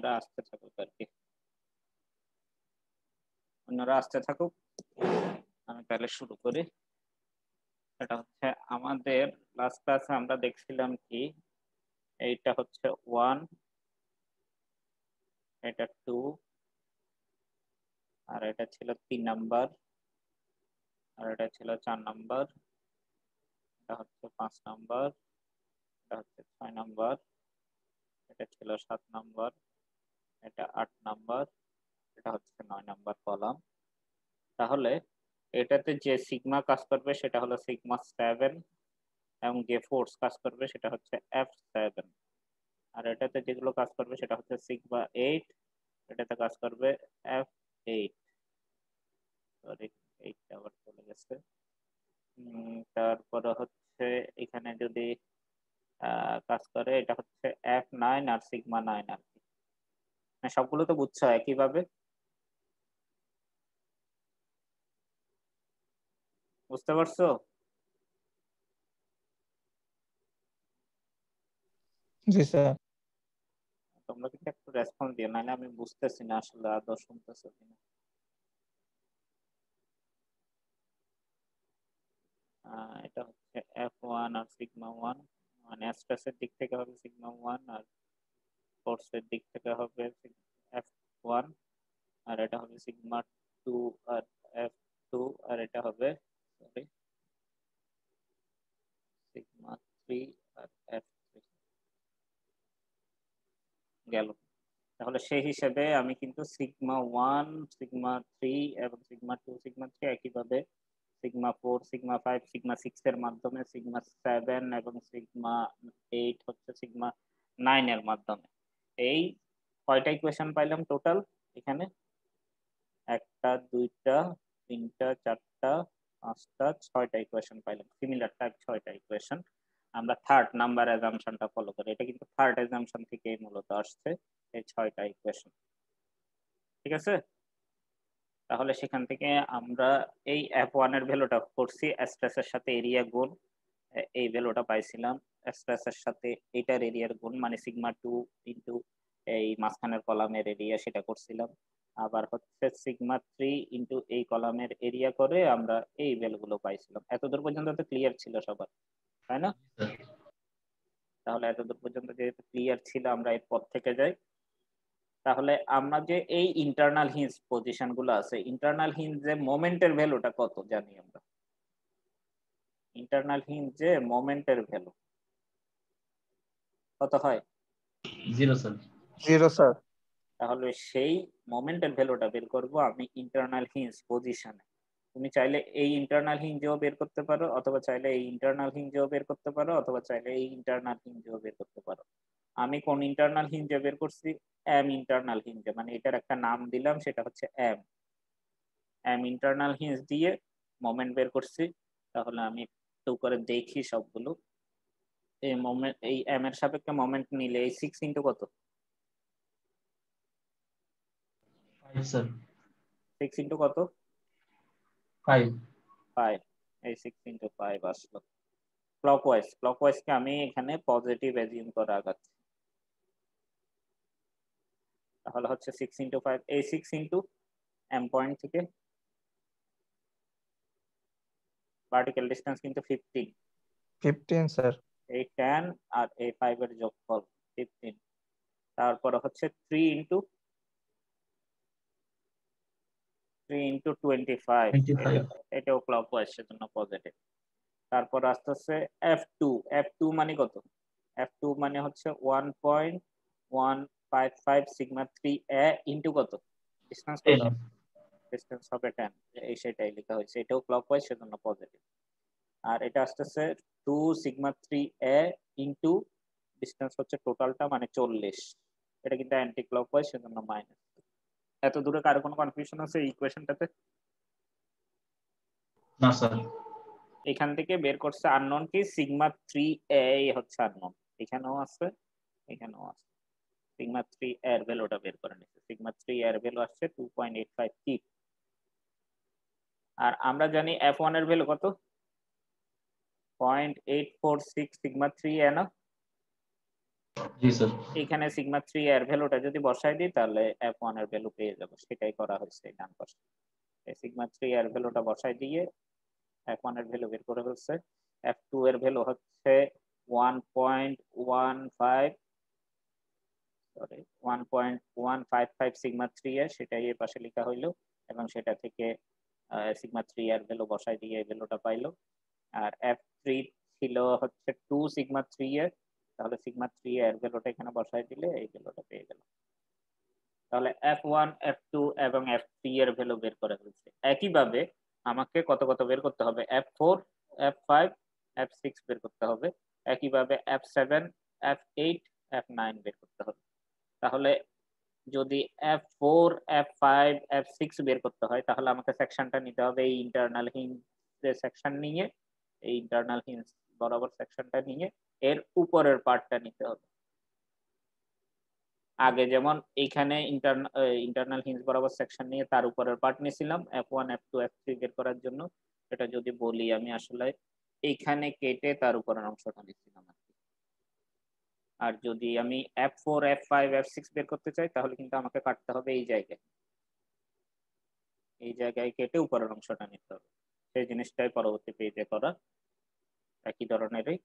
অন্যরা আসতে থাকুক আর কি, অন্যরা আসতে থাকুক। আমি তাহলে শুরু করি। এটা হচ্ছে আমাদের লাস্ট ক্লাসে আমরা দেখছিলাম কি, এইটা হচ্ছে 1, এটা 2, আর এটা ছিল 3 নাম্বার, আর এটা ছিল 4 নাম্বার, এটা হচ্ছে 5 নাম্বার, এটা হচ্ছে 6 নাম্বার, এটা ছিল 7 নাম্বার, এটা 8 নাম্বার, এটা হচ্ছে 9 নাম্বার কলাম। তাহলে এটাতে যে সিগমা কাজ করবে সেটা হলো সিগমা 7, এবং যে ফোর্স কাজ করবে সেটা হচ্ছে F7। আর এটাতে যেগুলো কাজ করবে সেটা হচ্ছে সিগমা 8, এটাতে কাজ করবে F8। সরি, 8 আবার চলে গেছে। তারপরে হচ্ছে এখানে যদি কাজ করে এটা হচ্ছে F9 আর সিগমা 9 আর কি। সবগুলো তো বুঝছো একইভাবে, বুঝতে পারছো? জি স্যার। তোমরা কিন্তু একটু রেসপন্স দিও, নাহলে আমি বুঝতেছি না আসলে আদৌ শুনতেছো কিনা। এটা হচ্ছে F1 আর সিগমা 1, মানে স্ট্রেসের দিক থেকে হবে সিগমা 1, আর ফোর্সের দিক থেকে হবে F1, আর এটা হবে সিগমা 2 আর F2, আর এটা হবে সরি সিগমা 3 আর F3 গেল। তাহলে সেই হিসেবে আমি কিন্তু সিগমা 1, সিগমা 3 এবং সিগমা 2, সিগমা 3 একইভাবে সিগমা 4, সিগমা 5, সিগমা 6 এর মাধ্যমে, সিগমা 7 এবং সিগমা 8 হচ্ছে সিগমা 9 এর মাধ্যমে। এই কয়টা ইকুয়েশন পাইলাম টোটাল এখানে? 1টা 2টা 3টা 4টা 5টা 6টা ইকুয়েশন পাইলাম, সিমিলার টাইপ 6টা ইকুয়েশন। আমরা থার্ড নাম্বার অ্যাজাম্পশনটা ফলো করি, এটা কিন্তু থার্ড অ্যাজাম্পশন থেকে মূলত আসছে এই 6টা ইকুয়েশন। ঠিক আছে? তাহলে সেখান থেকে আমরা এই F1 এর ভ্যালুটা করছি স্ট্রেসের সাথে এরিয়া গুণ, এই ভ্যালুটা পাইছিলাম। স্ট্রেসের সাথে এটার এরিয়ার গুণ মানে সিগমা 2 ইনটু এই মাঝখানের কলামের এরিয়া, সেটা করছিলাম। আবার হচ্ছে সিগমা 3 ইনটু এই কলামের এরিয়া করে আমরা এই ভ্যালুগুলো পাইছিলাম। এতদূর পর্যন্ত তো ক্লিয়ার ছিল সবার, তাই না? তাহলে এতদূর পর্যন্ত যেহেতু ক্লিয়ার ছিল, আমরা এর পর থেকে যাই। তাহলে আমরা যে এই ইন্টারনাল হিঞ্জ পজিশন গুলো আছে, ইন্টারনাল হিঞ্জে মোমেন্টের ভ্যালুটা কত জানি আমরা? ইন্টারনাল হিঞ্জে মোমেন্টের ভ্যালু কত হয়? 0 স্যার। 0 স্যার। তাহলে সেই মোমেন্টের ভ্যালুটা বের করব আমি ইন্টারনাল হিঞ্জ পজিশনে। তুমি চাইলে এই ইন্টারনাল হিঞ্জেও বের করতে পারো, অথবা চাইলে এই ইন্টারনাল হিঞ্জেও বের করতে পারো, অথবা চাইলে এই ইন্টারনাল হিঞ্জেও বের করতে পারো। আমি কোন ইন্টারনাল হিঞ্জে বের করছি? এম ইন্টারনাল হিঞ্জে, মানে এটার একটা নাম দিলাম, সেটা হচ্ছে এম। এম ইন্টারনাল হিঞ্জ দিয়ে মোমেন্ট বের করছি। তাহলে আমি একটু করে দেখি সবগুলো। এই মোমেন্ট, এই এম এর সাপেক্ষে মোমেন্ট নিলে এই 6 ইনটু কত? 5 স্যার। 6 ইনটু কত? 5। 5। এই 6 ইনটু 5 আসলো। ক্লকওয়াইজ কে আমি এখানে পজিটিভ অ্যাজিউম করে আগাচ্ছি। তাহলে হচ্ছে 6 ইনটু 5, এই 6 ইনটু এম পয়েন্ট থেকে ভার্টিক্যাল ডিসটেন্স কিন্তু 15। 15 স্যার। এই 10 আর এই 5 এর যোগফল 15। তারপরে হচ্ছে 3 ইনটু 25, 25। এটাও ক্লকওয়াইজ, সেজন্য পজিটিভ। তারপর আস্তে আস্তে F2 মানে কত? F2 মানে হচ্ছে 1.155 সিগমা 3 এ ইনটু কত? ডিসটেন্স কত? 10। ডিসটেন্স হবে 10। এই সেটাই লেখা হয়েছে, এটাও ক্লকওয়াইজ, সেজন্য পজিটিভ। আর এটা আসতেছে 2 সিগমা 3 এ ইনটু ডিসটেন্স হচ্ছে টোটালটা মানে 40, এটা কিন্তু অ্যান্টি ক্লকওয়াইজ, সেজন্য মাইনাস। এত দূরে কারো কোনো কনফিউশন আছে এই ইকুয়েশনটাতে? না স্যার। এখান থেকে বের করছে আননোন কি সিগমা 3 এ হচ্ছে আননোন, এখানেও আছে এখানেও আছে। সিগমা 3 এর ভ্যালুটা বের করে নিচ্ছে, সিগমা 3 এর ভ্যালু আসছে 2.85 কিপ। আর আমরা জানি F1 এর ভ্যালু কত? 0.846 সিগমা 3 এ না? জি স্যার। এখানে সিগমা 3 এর ভ্যালুটা যদি বসাই দিই তাহলে f1 এর ভ্যালু পেয়ে যাব, সেটাই করা হয়েছে ডান পাশে। এই সিগমা 3 এর ভ্যালুটা বসাই দিয়ে f1 এর ভ্যালু বের করে ফেলছে। f2 এর ভ্যালু হচ্ছে 1.15 সরি 1.155 সিগমা 3 এর, সেটাই এর পাশে লেখা হইলো এবং সেটা থেকে সিগমা 3 এর ভ্যালু বসাই দিয়ে এই ভ্যালুটা পাইলো। আর f3 ছিল হচ্ছে 2 সিগমা 3 এর, তাহলে সিগমা 3 এর ভ্যালুটা এখানে বসাই দিলে এই ভ্যালুটা পেয়ে গেল। তাহলে f1 f2 এবং f3 এর ভ্যালু বের করে ফেলছি। একইভাবে আমাকে কত কত বের করতে হবে, f4 f5 f6 বের করতে হবে, একইভাবে f7 f8 f9 বের করতে হবে। তাহলে যদি f4 f5 f6 বের করতে হয় তাহলে আমাকে সেকশনটা নিতে হবে এই ইন্টারনাল হিঞ্জ সেকশন নিয়ে, এই ইন্টারনাল হিঞ্জ বরাবর সেকশনটা নিয়ে এর উপরের পার্টটা নিতে হবে। আগে যেমন এইখানে ইন্টারনাল হিঞ্জ বরাবর সেকশন নিয়ে তার উপরের পার্ট নিয়েছিলাম f1 f2 f3 বের করার জন্য, এটা যদি বলি আমি আসলে এইখানে কেটে তার উপরের অংশটা নিচ্ছিলাম। আর যদি আমি f4 f5 f6 বের করতে চাই তাহলে কিন্তু আমাকে কাটতে হবে এই জায়গায়, এই জায়গায় কেটে উপরের অংশটা নিতে হবে। সেই জিনিসটাই পরবর্তী পেজে করা একই ধরনেরই।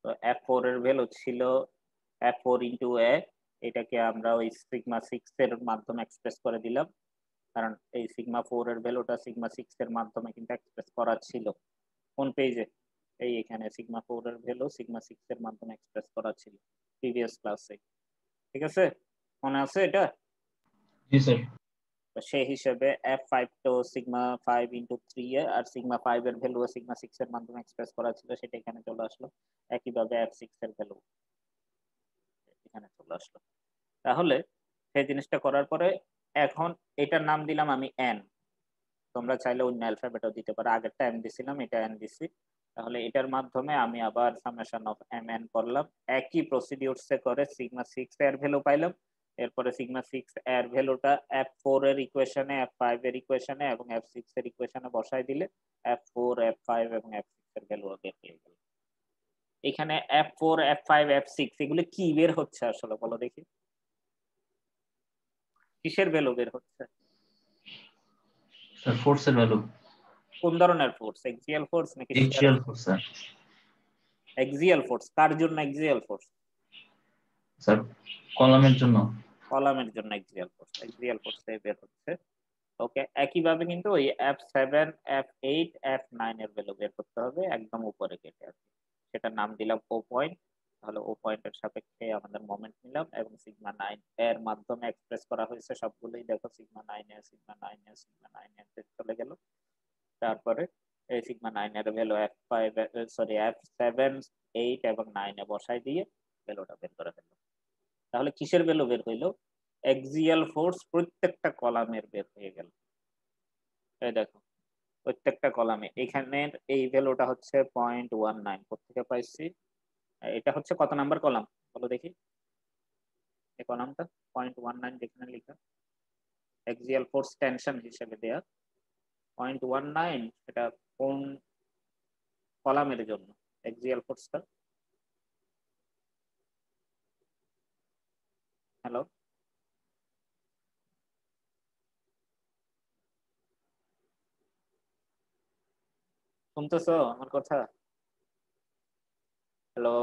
তো f4 এর ভ্যালু ছিল f4 ইন্টু a, এটাকে আমরা ওই সিগমা 6 এর মাধ্যমে এক্সপ্রেস করে দিলাম, কারণ এই সিগমা 4 এর ভ্যালুটা সিগমা 6 এর মাধ্যমে কিন্তু এক্সপ্রেস করা ছিল। কোন পেজে? এই এখানে সিগমা 4 এর ভ্যালু সিগমা 6 এর মাধ্যমে এক্সপ্রেস করা ছিল প্রিভিয়াস ক্লাসে। ঠিক আছে, মনে আছে এটা? জি স্যার। তো সেই হিসেবে f5 তো সিগমা 5 ইন্টু 3 এ, আর সিগমা 5 এর ভ্যালু সিগমা 6 এর মাধ্যমে এক্সপ্রেস করা ছিল, সেটা এখানে চলে আসলো। একইভাবে f6 এর ভ্যালু এখানে চলে আসলো। তাহলে সেই জিনিসটা করার পরে এখন এটার নাম দিলাম আমি n, তোমরা চাইলে অন্য অ্যালফাবেটও দিতে পারো, আগেরটা m দিছিলাম, এটা n দিছি। তাহলে এটার মাধ্যমে আমি আবার সামেশন অফ mn করলাম, একই প্রসিডিউরসে করে সিগমা 6 এর ভ্যালু পাইলাম। এরপরে সিগমা 6 এর ভ্যালুটা f4 এর ইকুয়েশনে f5 এর ইকুয়েশনে এবং f6 এর ইকুয়েশনে বসাই দিলে f4 f5 এবং f6 এর ভ্যালু বের হয়ে গেল। এখানে f4 f5 f6 এগুলো কি বের হচ্ছে আসলে বলো দেখি, কিসের ভ্যালু বের হচ্ছে? স্যার ফোর্স এর ভ্যালু। কোন ধরনের ফোর্স, এক্সিয়াল ফোর্স নাকি shear? Axial force sir. Axial force কার জন্য এক্সিয়াল ফোর্স? স্যার কলামের জন্য। কলামের জন্য এক্সিয়াল ফোর্স, এক্সিয়াল ফোর্স বের হচ্ছে। ওকে, একইভাবে কিন্তু ওই f7 f8 f9 এর ভ্যালু বের করতে হবে একদম উপরে কেটে আর কি। সেটার নাম দিলাম ও পয়েন্ট। তাহলে ও পয়েন্টের সাপেক্ষে আমাদের মোমেন্ট নিলাম এবং সিগমা 9 এর মাধ্যমে এক্সপ্রেস করা হয়েছে সবগুলোই, দেখো সিগমা 9 এ সিগমা 9 এ সিগমা 9 এ চলে গেল। তারপরে এই সিগমা 9 এর ভ্যালু f5 সরি f7 8 এবং 9 এ বসাই দিয়ে ভ্যালুটা বের করে ফেললো। তাহলে কিসের ভ্যালু বের হইলো? এক্সিয়াল ফোর্স প্রত্যেকটা কলামের বের হয়ে গেল। এই দেখো প্রত্যেকটা কলামে এখানের এই ভ্যালুটা হচ্ছে 0.19, কোথেকে পাইছি? এটা হচ্ছে কত নাম্বার কলাম বলো দেখি, এই কলামটা 0.19 যেখানে লেখা এক্সিয়াল ফোর্স টেনশন হিসেবে দেয়া 0.19, এটা কোন কলামের জন্য এক্সিয়াল ফোর্সটা? হ্যালো, শুনতেছো আমার কথা? হ্যালো।